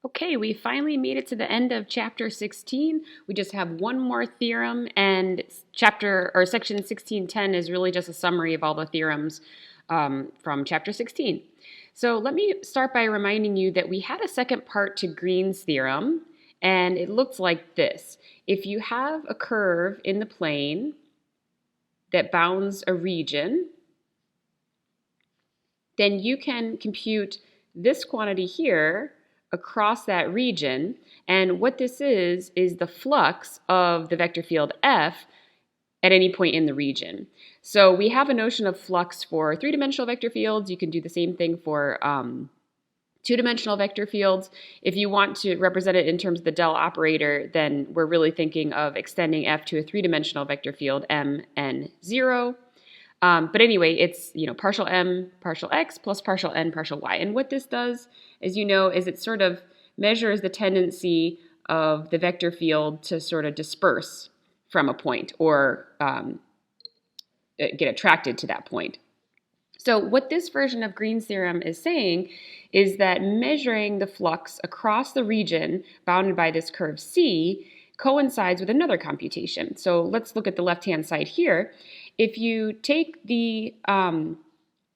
Okay, we finally made it to the end of chapter 16. We just have one more theorem, and section 1610 is really just a summary of all the theorems from chapter 16. So let me start by reminding you that we had a second part to Green's theorem, and it looks like this. If you have a curve in the plane that bounds a region, then you can compute this quantity here across that region, and what this is the flux of the vector field F at any point in the region. So we have a notion of flux for three-dimensional vector fields. You can do the same thing for two-dimensional vector fields. If you want to represent it in terms of the del operator, then we're really thinking of extending F to a three-dimensional vector field M n 0. But anyway, it's partial m, partial x plus partial n, partial y. And what this does, as you know, is it sort of measures the tendency of the vector field to sort of disperse from a point or get attracted to that point. So what this version of Green's theorem is saying is that measuring the flux across the region bounded by this curve C coincides with another computation. So let's look at the left-hand side here. If you take the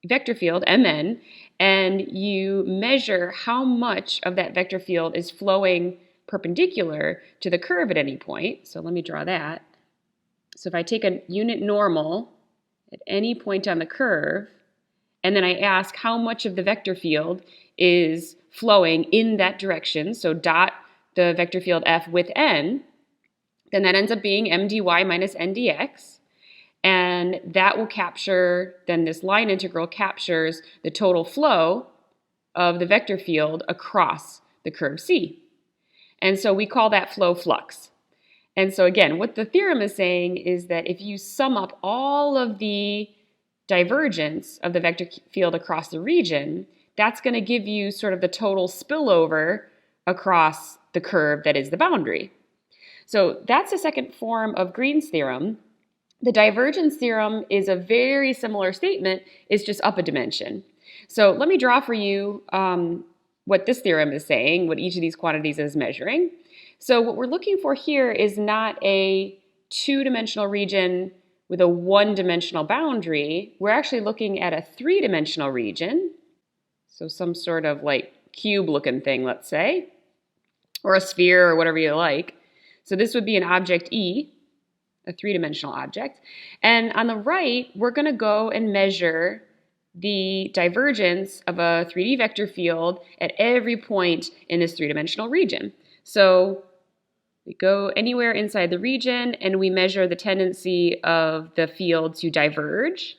vector field, Mn, and you measure how much of that vector field is flowing perpendicular to the curve at any point, so let me draw that. So if I take a unit normal at any point on the curve, and then I ask how much of the vector field is flowing in that direction, so dot the vector field F with n, then that ends up being m dy minus n dx. And that will capture, then this line integral captures the total flow of the vector field across the curve C. And so we call that flow flux. And so again, what the theorem is saying is that if you sum up all of the divergence of the vector field across the region, that's going to give you sort of the total spillover across the curve that is the boundary. So that's the second form of Green's theorem. The divergence theorem is a very similar statement, it's just up a dimension. So let me draw for you what this theorem is saying, what each of these quantities is measuring. So what we're looking for here is not a two-dimensional region with a one-dimensional boundary. We're actually looking at a three-dimensional region, so some sort of like cube-looking thing, let's say, or a sphere or whatever you like. So this would be an object E, a three-dimensional object. And on the right, we're going to go and measure the divergence of a 3D vector field at every point in this three-dimensional region. So we go anywhere inside the region and we measure the tendency of the field to diverge.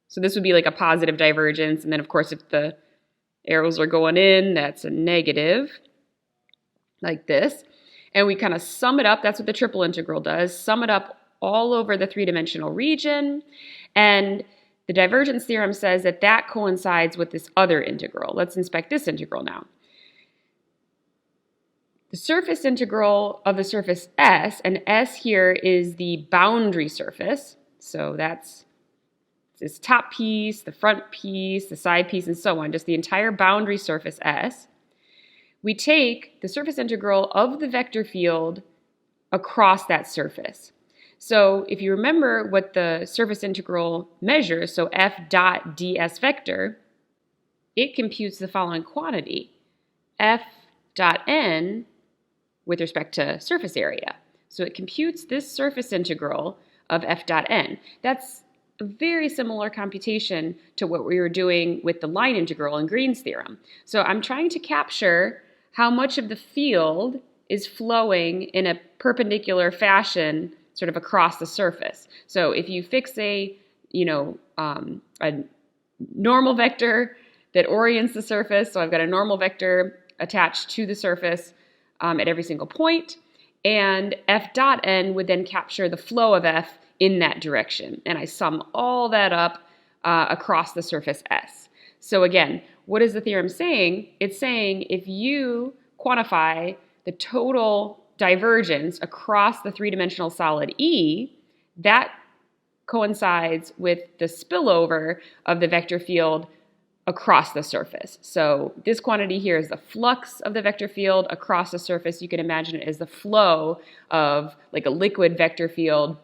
So this would be like a positive divergence. And then, of course, if the arrows are going in, that's a negative, like this. And we kind of sum it up. That's what the triple integral does. Sum it up all over the three-dimensional region. And the divergence theorem says that that coincides with this other integral. Let's inspect this integral now. The surface integral of the surface S, and S here is the boundary surface. So that's this top piece, the front piece, the side piece, and so on, just the entire boundary surface S. We take the surface integral of the vector field across that surface. So if you remember what the surface integral measures, so f dot ds vector, it computes the following quantity, f dot n with respect to surface area. So it computes this surface integral of f dot n. That's a very similar computation to what we were doing with the line integral in Green's theorem. So I'm trying to capture how much of the field is flowing in a perpendicular fashion sort of across the surface. So if you fix a normal vector that orients the surface, so I've got a normal vector attached to the surface at every single point, and f dot n would then capture the flow of f in that direction. And I sum all that up across the surface S. So again, what is the theorem saying? It's saying if you quantify the total divergence across the three-dimensional solid E, that coincides with the spillover of the vector field across the surface. So this quantity here is the flux of the vector field across the surface. You can imagine it as the flow of like a liquid vector field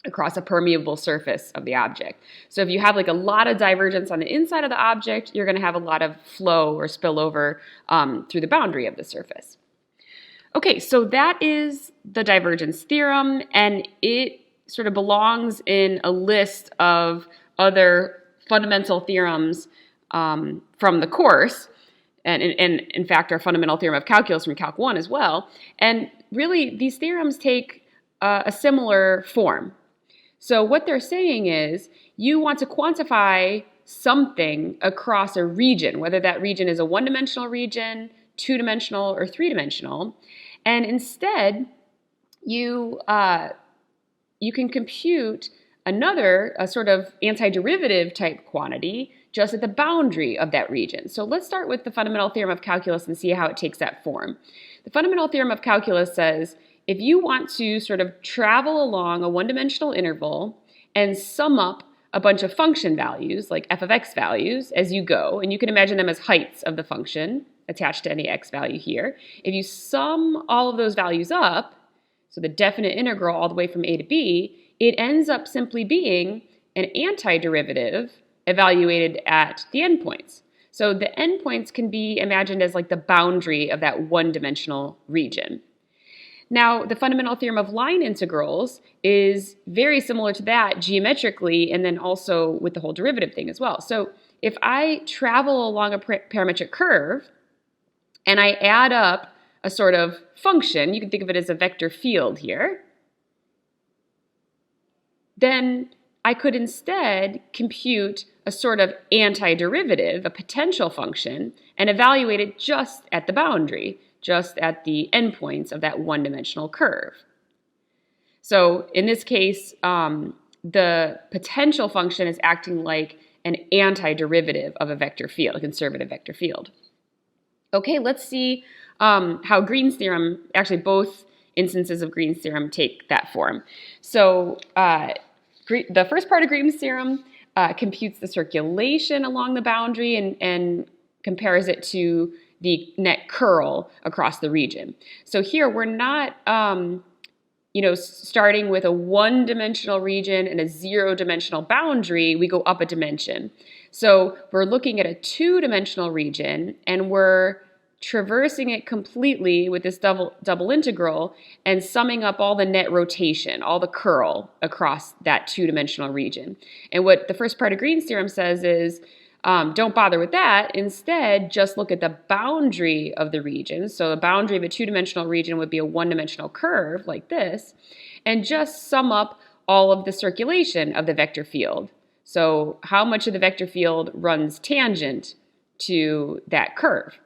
across a permeable surface of the object. So if you have like a lot of divergence on the inside of the object, you're going to have a lot of flow or spillover through the boundary of the surface. Okay, so that is the divergence theorem, and it sort of belongs in a list of other fundamental theorems from the course, and in fact our fundamental theorem of calculus from Calc 1 as well. And really these theorems take a similar form. So what they're saying is you want to quantify something across a region, whether that region is a one-dimensional region, two-dimensional, or three-dimensional, and instead you can compute a sort of antiderivative type quantity just at the boundary of that region. So let's start with the fundamental theorem of calculus and see how it takes that form. The fundamental theorem of calculus says if you want to sort of travel along a one-dimensional interval and sum up a bunch of function values, like f of x values, as you go, and you can imagine them as heights of the function attached to any x value here. If you sum all of those values up, so the definite integral all the way from a to b, it ends up simply being an antiderivative evaluated at the endpoints. So the endpoints can be imagined as like the boundary of that one-dimensional region. Now, the fundamental theorem of line integrals is very similar to that geometrically and then also with the whole derivative thing as well. So if I travel along a parametric curve and I add up a sort of function, you can think of it as a vector field here, then I could instead compute a sort of antiderivative, a potential function, and evaluate it just at the boundary, just at the endpoints of that one-dimensional curve. So in this case, the potential function is acting like an antiderivative of a vector field, a conservative vector field. Okay, let's see how Green's theorem, actually both instances of Green's theorem take that form. So the first part of Green's theorem computes the circulation along the boundary and compares it to the net curl across the region. So here we're not starting with a one-dimensional region and a zero-dimensional boundary. We go up a dimension. So we're looking at a two-dimensional region and we're traversing it completely with this double integral and summing up all the net rotation, all the curl across that two-dimensional region. And what the first part of Green's theorem says is don't bother with that. Instead, just look at the boundary of the region. So the boundary of a two-dimensional region would be a one-dimensional curve like this, and just sum up all of the circulation of the vector field. So how much of the vector field runs tangent to that curve?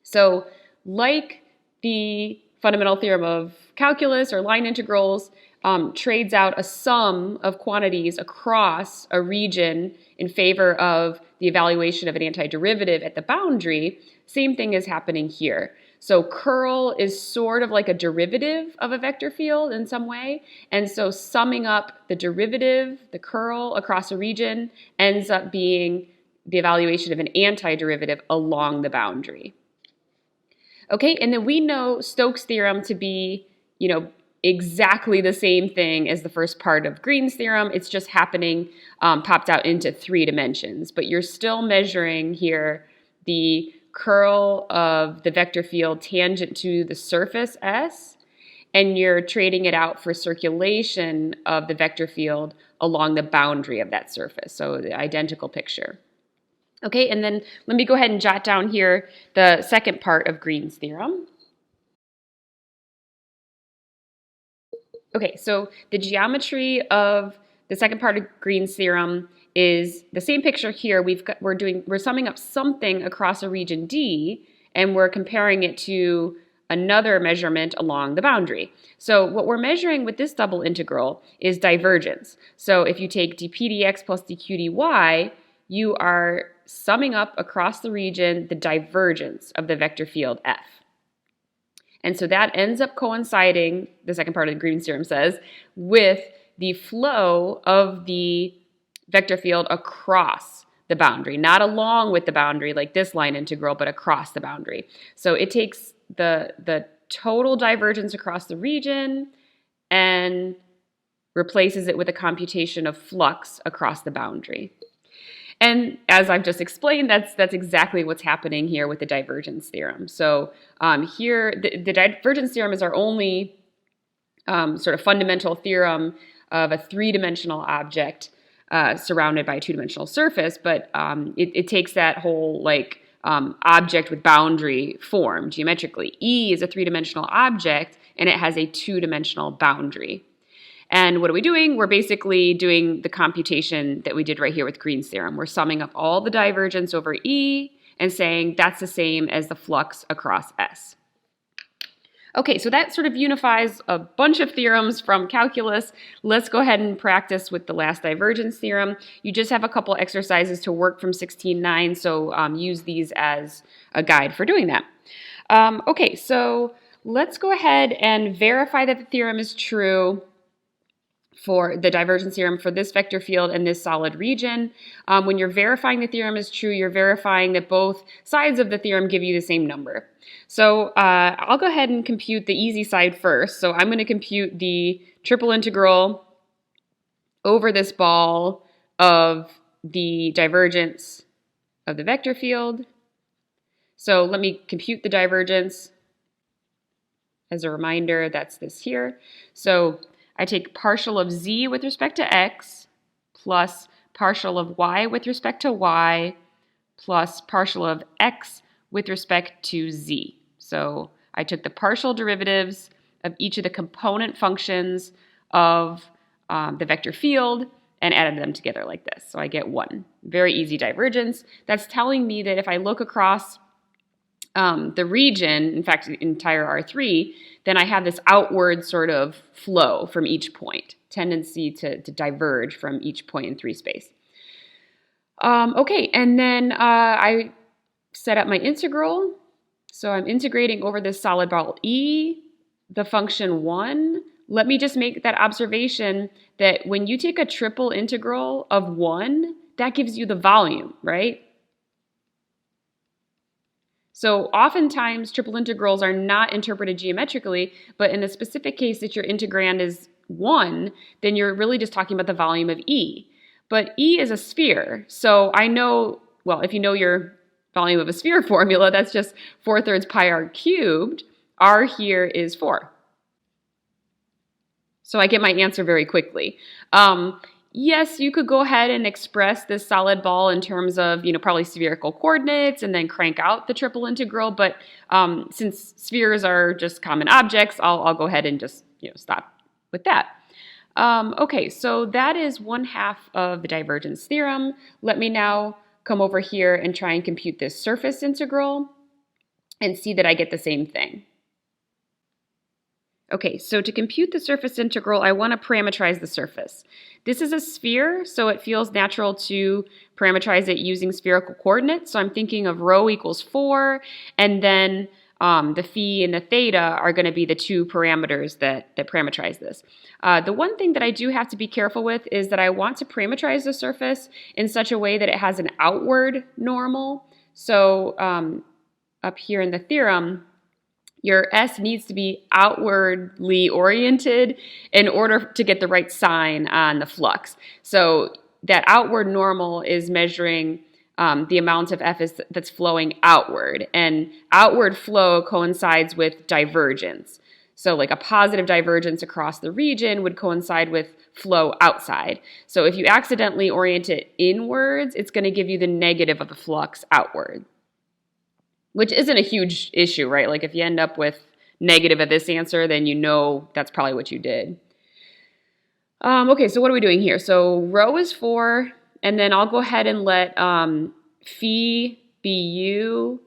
So like the fundamental theorem of calculus or line integrals trades out a sum of quantities across a region in favor of the evaluation of an antiderivative at the boundary, same thing is happening here. So curl is sort of like a derivative of a vector field in some way, and so summing up the derivative, the curl across a region, ends up being the evaluation of an antiderivative along the boundary. Okay, and then we know Stokes' theorem to be, exactly the same thing as the first part of Green's theorem. It's just happening popped out into 3 dimensions, but you're still measuring here the curl of the vector field tangent to the surface S, and you're trading it out for circulation of the vector field along the boundary of that surface, so the identical picture. Okay, and then let me go ahead and jot down here the second part of Green's theorem. Okay, so the geometry of the second part of Green's theorem is the same picture here. We're summing up something across a region D, and we're comparing it to another measurement along the boundary. So what we're measuring with this double integral is divergence. So if you take dp dx plus dq dy, you are summing up across the region the divergence of the vector field F. And so that ends up coinciding, the second part of the Green's theorem says, with the flow of the vector field across the boundary, not along with the boundary like this line integral, but across the boundary. So it takes the total divergence across the region and replaces it with a computation of flux across the boundary. And as I've just explained, that's exactly what's happening here with the divergence theorem. So here, the divergence theorem is our only sort of fundamental theorem of a three-dimensional object surrounded by a two-dimensional surface, but it takes that whole like object with boundary form geometrically. E is a three-dimensional object, and it has a two-dimensional boundary. And what are we doing? We're basically doing the computation that we did right here with Green's theorem. We're summing up all the divergence over E and saying that's the same as the flux across S. Okay, so that sort of unifies a bunch of theorems from calculus. Let's go ahead and practice with the last divergence theorem. You just have a couple exercises to work from 16.9, so use these as a guide for doing that. Okay, so let's go ahead and verify that the theorem is true for the divergence theorem for this vector field and this solid region. When you're verifying the theorem is true, you're verifying that both sides of the theorem give you the same number. So I'll go ahead and compute the easy side first. So I'm going to compute the triple integral over this ball of the divergence of the vector field. So let me compute the divergence. As a reminder, that's this here. So I take partial of z with respect to x plus partial of y with respect to y plus partial of x with respect to z. So I took the partial derivatives of each of the component functions of the vector field and added them together like this. So I get 1. Very easy divergence. That's telling me that if I look across the region, in fact, entire R3, then I have this outward sort of flow from each point, tendency to diverge from each point in 3 space. Okay, and then I set up my integral. So I'm integrating over this solid ball E, the function 1. Let me just make that observation that when you take a triple integral of 1, that gives you the volume, right? So oftentimes triple integrals are not interpreted geometrically, but in the specific case that your integrand is 1, then you're really just talking about the volume of E. But E is a sphere, so I know, well, if you know your volume of a sphere formula, that's just 4/3 pi r cubed. R here is 4. So I get my answer very quickly. Yes, you could go ahead and express this solid ball in terms of, probably spherical coordinates and then crank out the triple integral. But since spheres are just common objects, I'll go ahead and just, stop with that. Okay, so that is 1/2 of the divergence theorem. Let me now come over here and try and compute this surface integral and see that I get the same thing. Okay, so to compute the surface integral, I want to parameterize the surface. This is a sphere, so it feels natural to parameterize it using spherical coordinates. So I'm thinking of rho equals 4, and then the phi and the theta are going to be the two parameters that parameterize this. The one thing that I do have to be careful with is that I want to parameterize the surface in such a way that it has an outward normal. So up here in the theorem, your S needs to be outwardly oriented in order to get the right sign on the flux. So that outward normal is measuring the amount of F that's flowing outward. And outward flow coincides with divergence. So like a positive divergence across the region would coincide with flow outside. So if you accidentally orient it inwards, it's going to give you the negative of the flux outward. Which isn't a huge issue, right? Like if you end up with negative at this answer, then you know that's probably what you did. Okay, so what are we doing here? So rho is 4, and then I'll go ahead and let phi be u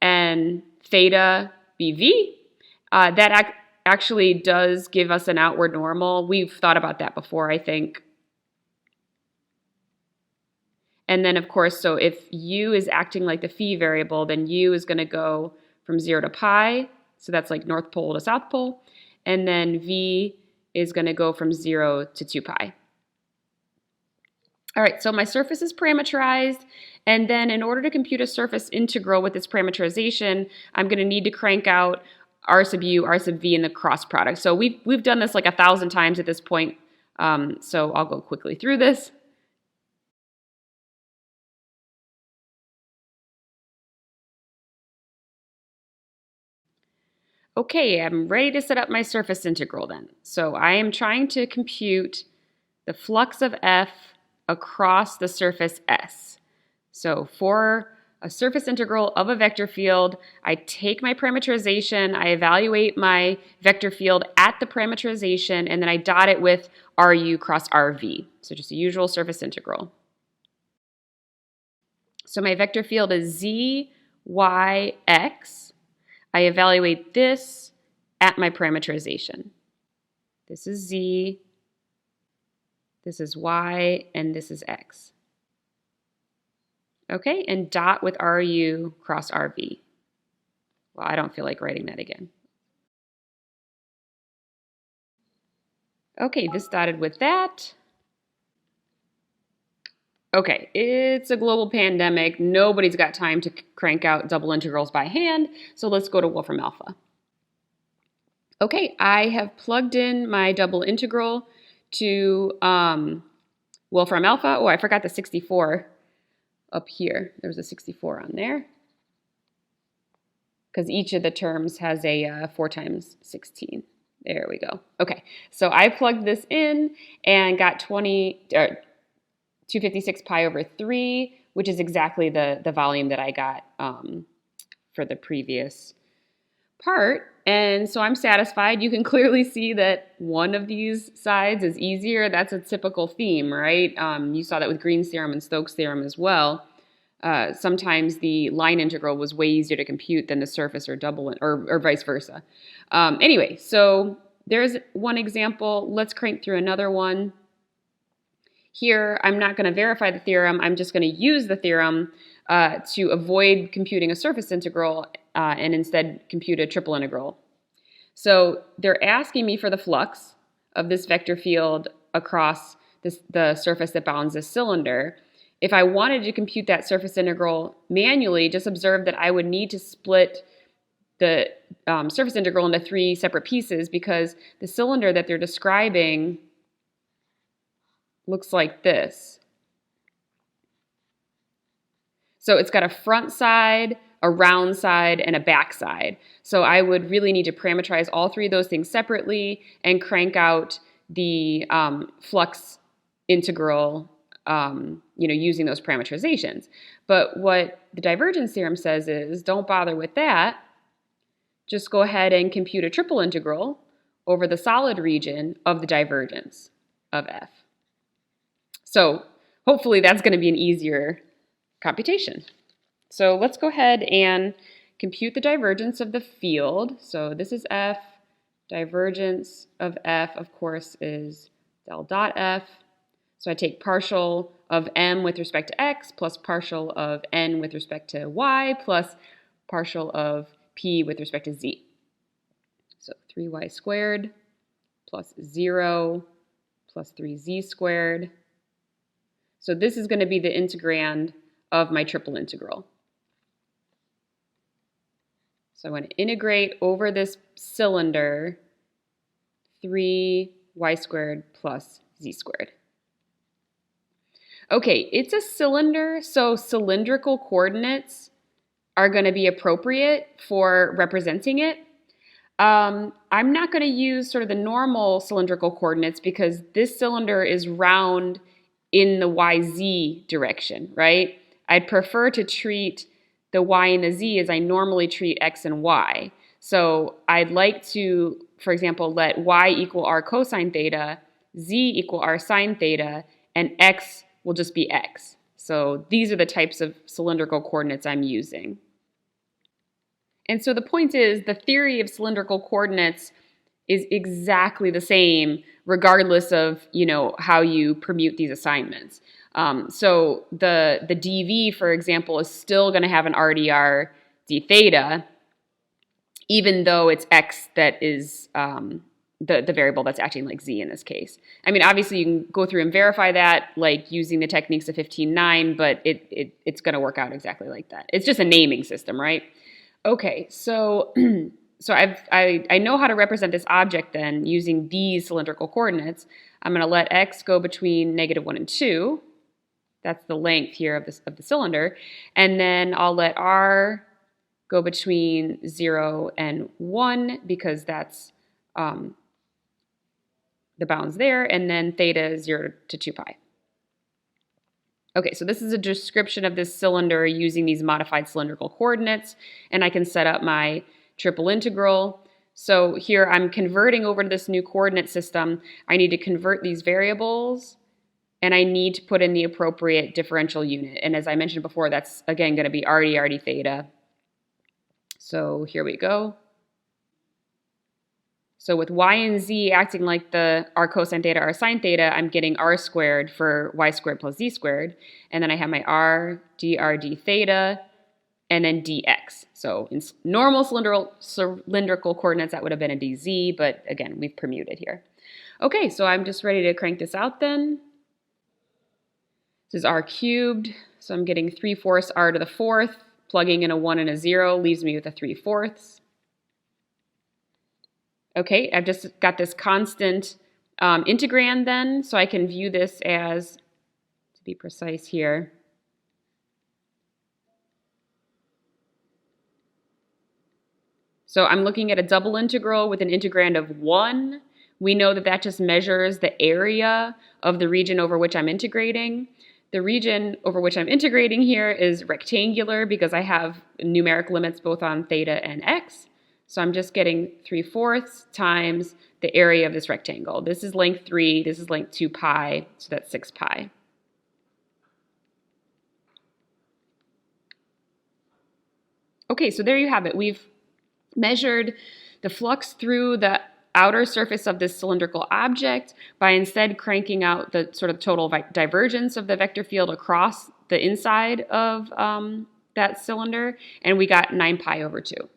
and theta be v. That actually does give us an outward normal. We've thought about that before, I think. And then, of course, so if u is acting like the phi variable, then u is going to go from 0 to pi. So that's like North Pole to South Pole. And then v is going to go from 0 to 2 pi. All right, so my surface is parameterized, and then in order to compute a surface integral with this parameterization, I'm going to need to crank out r sub u, r sub v, and the cross product. So we've done this like 1,000 times at this point, so I'll go quickly through this. Okay, I'm ready to set up my surface integral then. So I am trying to compute the flux of F across the surface S. So for a surface integral of a vector field, I take my parameterization, I evaluate my vector field at the parameterization, and then I dot it with RU cross RV. So just a usual surface integral. So my vector field is Z, Y, X. I evaluate this at my parameterization. This is Z, this is Y, and this is X. Okay, and dot with RU cross RV. Well, I don't feel like writing that again. Okay, this dotted with that. Okay, it's a global pandemic. Nobody's got time to crank out double integrals by hand, so let's go to Wolfram alpha. Okay, I have plugged in my double integral to Wolfram alpha. Oh, I forgot the 64 up here. There was a 64 on there, because each of the terms has a 4 times 16. There we go. Okay, so I plugged this in and got 256 pi over 3, which is exactly the volume that I got for the previous part. And so I'm satisfied. You can clearly see that one of these sides is easier. That's a typical theme, right? You saw that with Green's theorem and Stokes' theorem as well. Sometimes the line integral was way easier to compute than the surface or double, or vice versa. Anyway, so there's one example. Let's crank through another one. Here, I'm not going to verify the theorem. I'm just going to use the theorem to avoid computing a surface integral and instead compute a triple integral. So they're asking me for the flux of this vector field across the surface that bounds this cylinder. If I wanted to compute that surface integral manually, just observe that I would need to split the surface integral into 3 separate pieces, because the cylinder that they're describing looks like this. So it's got a front side, a round side, and a back side. So I would really need to parameterize all 3 of those things separately and crank out the flux integral using those parameterizations. But what the divergence theorem says is, don't bother with that. Just go ahead and compute a triple integral over the solid region of the divergence of F. So hopefully that's going to be an easier computation. So let's go ahead and compute the divergence of the field. So this is F. Divergence of F, of course, is del dot F. So I take partial of m with respect to x plus partial of n with respect to y plus partial of p with respect to z. So 3y squared plus 0 plus 3z squared. So this is going to be the integrand of my triple integral. So I'm going to integrate over this cylinder 3y squared plus z squared. Okay, it's a cylinder, so cylindrical coordinates are going to be appropriate for representing it. I'm not going to use sort of the normal cylindrical coordinates because this cylinder is round in the YZ direction, right? I'd prefer to treat the Y and the Z as I normally treat X and Y. So I'd like to, for example, let Y equal R cosine theta, Z equal R sine theta, and X will just be X. So these are the types of cylindrical coordinates I'm using. And so the point is, the theory of cylindrical coordinates is exactly the same regardless of, how you permute these assignments. So the dV, for example, is still going to have an RdR d theta, even though it's x that is the variable that's acting like z in this case. I mean, obviously you can go through and verify that like using the techniques of 15.9, but it's going to work out exactly like that. It's just a naming system, right? Okay, so I know how to represent this object then using these cylindrical coordinates. I'm going to let x go between -1 and 2. That's the length here of the cylinder. And then I'll let r go between 0 and 1 because that's the bounds there. And then theta is 0 to 2 pi. Okay, so this is a description of this cylinder using these modified cylindrical coordinates. And I can set up my triple integral. So here I'm converting over to this new coordinate system. I need to convert these variables, and I need to put in the appropriate differential unit. And as I mentioned before, that's, again, going to be RD theta. So here we go. So with y and z acting like the r cosine theta, r sine theta, I'm getting r squared for y squared plus z squared. And then I have my r d theta, and then dx. So in normal cylindrical coordinates, that would have been a dz, but again, we've permuted here. Okay, so I'm just ready to crank this out then. This is r cubed, so I'm getting 3/4 r to the 4th. Plugging in a 1 and a 0 leaves me with a 3/4. Okay, I've just got this constant integrand then, so I can view this as, to be precise here, so I'm looking at a double integral with an integrand of 1. We know that that just measures the area of the region over which I'm integrating. The region over which I'm integrating here is rectangular because I have numeric limits both on theta and x. So I'm just getting 3/4 times the area of this rectangle. This is length 3, this is length 2 pi, so that's 6 pi. Okay, so there you have it. We've measured the flux through the outer surface of this cylindrical object by instead cranking out the sort of total divergence of the vector field across the inside of that cylinder, and we got 9 pi over 2.